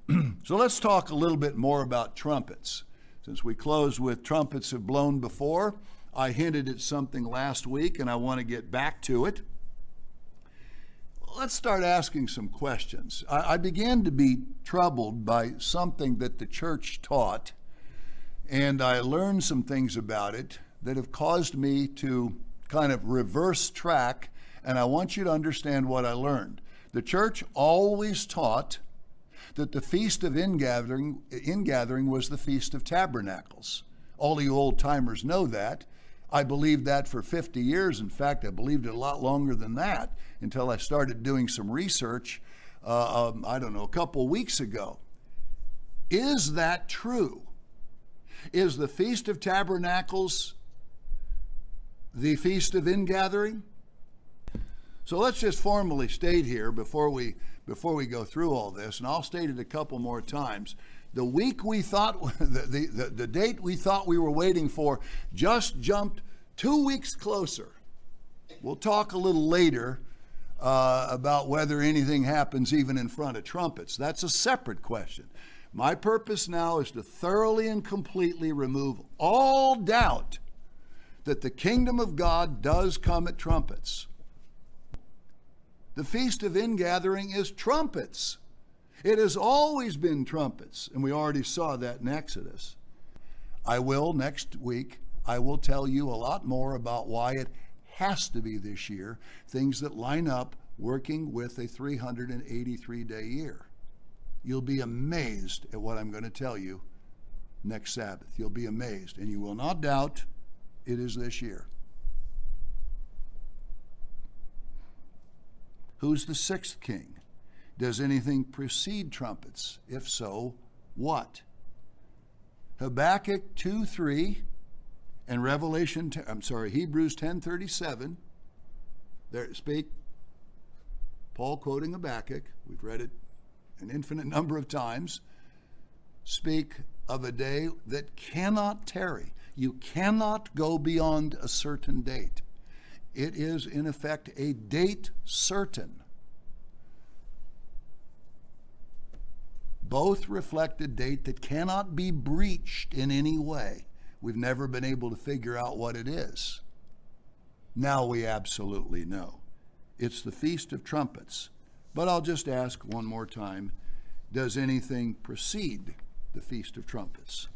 So let's talk a little bit more about trumpets. Since we closed with trumpets have blown before, I hinted at something last week and I want to get back to it. Let's start asking some questions. I began to be troubled by something that the church taught, and I learned some things about it that have caused me to kind of reverse track, and I want you to understand what I learned. The church always taught that the Feast of Ingathering was the Feast of Tabernacles. All you old-timers know that. I believed that for 50 years. In fact, I believed it a lot longer than that until I started doing some research, a couple weeks ago. Is that true? Is the Feast of Tabernacles the Feast of Ingathering? So let's just formally state here before we go through all this, and I'll state it a couple more times. The week we thought, the date we thought we were waiting for just jumped 2 weeks closer. We'll talk a little later about whether anything happens even in front of trumpets. That's a separate question. My purpose now is to thoroughly and completely remove all doubt that the kingdom of God does come at trumpets. The Feast of Ingathering is trumpets. It has always been trumpets, and we already saw that in Exodus. Next week, I will tell you a lot more about why it has to be this year, things that line up working with a 383-day year. You'll be amazed at what I'm going to tell you next Sabbath. You'll be amazed, and you will not doubt it is this year. Who's the sixth king? Does anything precede trumpets? If so, what? Habakkuk 2:3 and Hebrews 10:37. There speak. Paul quoting Habakkuk. We've read it an infinite number of times. Speak of a day that cannot tarry. You cannot go beyond a certain date. It is, in effect, a date certain. Both reflect a date that cannot be breached in any way. We've never been able to figure out what it is. Now we absolutely know. It's the Feast of Trumpets. But I'll just ask one more time, does anything precede the Feast of Trumpets?